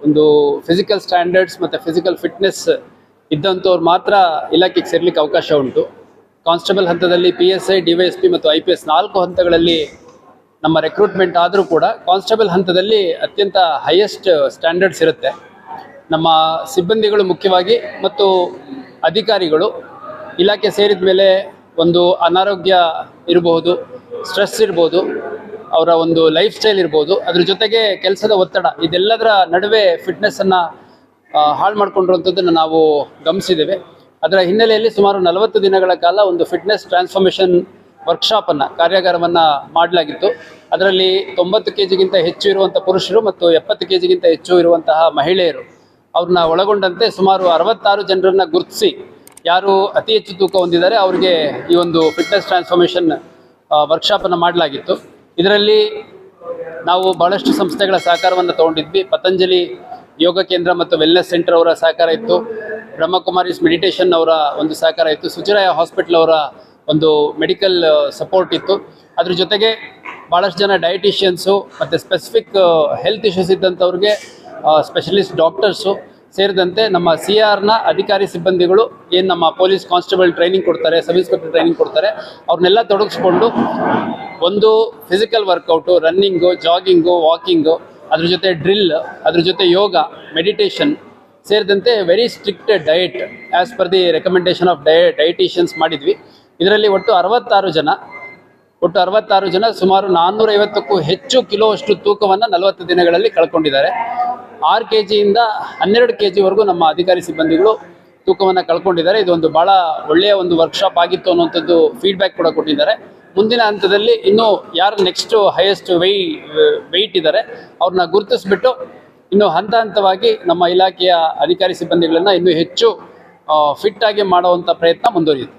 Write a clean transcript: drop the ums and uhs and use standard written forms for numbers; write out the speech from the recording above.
ಒಂದು physical standards ಮತ್ತು physical fitness ಇದ್ದಂಥವ್ರು ಮಾತ್ರ ಇಲಾಖೆಗೆ ಸೇರ್ಲಿಕ್ಕೆ ಅವಕಾಶ ಉಂಟು. ಕಾನ್ಸ್ಟೇಬಲ್ ಹಂತದಲ್ಲಿ PSI, DYSP ಮತ್ತು IPS 4 ಹಂತಗಳಲ್ಲಿ ನಮ್ಮ ರೆಕ್ರೂಟ್ಮೆಂಟ್ ಆದರೂ ಕೂಡ ಕಾನ್ಸ್ಟೇಬಲ್ ಹಂತದಲ್ಲಿ ಅತ್ಯಂತ ಹೈಯೆಸ್ಟ್ ಸ್ಟ್ಯಾಂಡರ್ಡ್ಸ್ ಇರುತ್ತೆ. ನಮ್ಮ ಸಿಬ್ಬಂದಿಗಳು ಮುಖ್ಯವಾಗಿ ಮತ್ತು ಅಧಿಕಾರಿಗಳು ಇಲಾಖೆ ಸೇರಿದ ಮೇಲೆ ಒಂದು ಅನಾರೋಗ್ಯ ಇರಬಹುದು, ಸ್ಟ್ರೆಸ್ ಇರ್ಬೋದು, ಅವರ ಒಂದು ಲೈಫ್ ಸ್ಟೈಲ್ ಇರ್ಬೋದು, ಅದ್ರ ಜೊತೆಗೆ ಕೆಲಸದ ಒತ್ತಡ, ಇದೆಲ್ಲದರ ನಡುವೆ ಫಿಟ್ನೆಸ್ಸನ್ನು ಹಾಳು ಮಾಡ್ಕೊಂಡಿರುವಂಥದ್ದನ್ನು ನಾವು ಗಮನಿಸಿದ್ದೇವೆ. ಅದರ ಹಿನ್ನೆಲೆಯಲ್ಲಿ ಸುಮಾರು 40 ದಿನಗಳ ಕಾಲ ಒಂದು ಫಿಟ್ನೆಸ್ ಟ್ರಾನ್ಸ್ಫಾರ್ಮೇಷನ್ ವರ್ಕ್ಶಾಪನ್ನು, ಕಾರ್ಯಾಗಾರವನ್ನು ಮಾಡಲಾಗಿತ್ತು. ಅದರಲ್ಲಿ 90 kgಗಿಂತ ಹೆಚ್ಚು ಇರುವಂಥ ಪುರುಷರು ಮತ್ತು 70 kgಗಿಂತ ಹೆಚ್ಚು ಇರುವಂತಹ ಮಹಿಳೆಯರು ಅವ್ರನ್ನ ಒಳಗೊಂಡಂತೆ ಸುಮಾರು 66 ಜನರನ್ನು ಗುರುತಿಸಿ ಯಾರು ಅತಿ ಹೆಚ್ಚು ತೂಕ ಹೊಂದಿದ್ದಾರೆ ಅವರಿಗೆ ಈ ಒಂದು ಫಿಟ್ನೆಸ್ ಟ್ರಾನ್ಸ್ಫಾರ್ಮೇಷನ್ ವರ್ಕ್ಶಾಪನ್ನು ಮಾಡಲಾಗಿತ್ತು. ಇದರಲ್ಲಿ ನಾವು ಬಹಳಷ್ಟು ಸಂಸ್ಥೆಗಳ ಸಹಕಾರವನ್ನು ತಗೊಂಡಿದ್ವಿ. ಪತಂಜಲಿ ಯೋಗ ಕೇಂದ್ರ ಮತ್ತು ವೆಲ್ನೆಸ್ ಸೆಂಟರ್ ಅವರ ಸಹಕಾರ ಇತ್ತು, ಬ್ರಹ್ಮಕುಮಾರೀಸ್ ಮೆಡಿಟೇಷನ್ ಅವರ ಒಂದು ಸಹಕಾರ ಇತ್ತು, ಸುಚಿರಾಯ ಹಾಸ್ಪಿಟಲ್ ಅವರ ಒಂದು ಮೆಡಿಕಲ್ ಸಪೋರ್ಟ್ ಇತ್ತು. ಅದ್ರ ಜೊತೆಗೆ ಭಾಳಷ್ಟು ಜನ ಡಯಟಿಷಿಯನ್ಸು ಮತ್ತು ಸ್ಪೆಸಿಫಿಕ್ ಹೆಲ್ತ್ ಇಶ್ಯೂಸ್ ಇದ್ದಂಥವ್ರಿಗೆ ಸ್ಪೆಷಲಿಸ್ಟ್ ಡಾಕ್ಟರ್ಸು ಸೇರಿದಂತೆ ನಮ್ಮ CRನ ಅಧಿಕಾರಿ ಸಿಬ್ಬಂದಿಗಳು ಏನು ನಮ್ಮ ಪೊಲೀಸ್ ಕಾನ್ಸ್ಟೇಬಲ್ ಟ್ರೈನಿಂಗ್ ಕೊಡ್ತಾರೆ, ಸಬ್ ಇನ್ಸ್ಪೆಕ್ಟರ್ ಟ್ರೈನಿಂಗ್ ಕೊಡ್ತಾರೆ, ಅವ್ರನ್ನೆಲ್ಲ ತೊಡಗಿಸ್ಕೊಂಡು ಒಂದು physical workout, running, jogging, walking, ಅದ್ರ ಜೊತೆ ಡ್ರಿಲ್, ಅದ್ರ ಜೊತೆ ಯೋಗ, ಮೆಡಿಟೇಷನ್ ಸೇರಿದಂತೆ very strict diet as per the recommendation of dietitians ಮಾಡಿದ್ವಿ. ಇದರಲ್ಲಿ ಒಟ್ಟು 66 ಜನ ಸುಮಾರು 450ಕ್ಕೂ ಹೆಚ್ಚು ಕಿಲೋ ಅಷ್ಟು ತೂಕವನ್ನು 40 ದಿನಗಳಲ್ಲಿ ಕಳ್ಕೊಂಡಿದ್ದಾರೆ. 6 kgಯಿಂದ 12 kgವರೆಗೂ ನಮ್ಮ ಅಧಿಕಾರಿ ಸಿಬ್ಬಂದಿಗಳು ತೂಕವನ್ನು ಕಳ್ಕೊಂಡಿದ್ದಾರೆ. ಇದೊಂದು ಭಾಳ ಒಳ್ಳೆಯ ಒಂದು ವರ್ಕ್ಶಾಪ್ ಆಗಿತ್ತು ಅನ್ನುವಂಥದ್ದು ಫೀಡ್ಬ್ಯಾಕ್ ಕೂಡ ಕೊಟ್ಟಿದ್ದಾರೆ. ಮುಂದಿನ ಹಂತದಲ್ಲಿ ಇನ್ನೂ ಯಾರು ನೆಕ್ಸ್ಟ್ ಹೈಯೆಸ್ಟ್ ವೆಯ್ಟ್ ಇದ್ದಾರೆ ಅವ್ರನ್ನ ಗುರುತಿಸ್ಬಿಟ್ಟು ಇನ್ನು ಹಂತವಾಗಿ ನಮ್ಮ ಇಲಾಖೆಯ ಅಧಿಕಾರಿ ಸಿಬ್ಬಂದಿಗಳನ್ನು ಇನ್ನೂ ಹೆಚ್ಚು ಫಿಟ್ ಆಗಿ ಮಾಡುವಂಥ ಪ್ರಯತ್ನ ಮುಂದುವರಿಯುತ್ತೆ.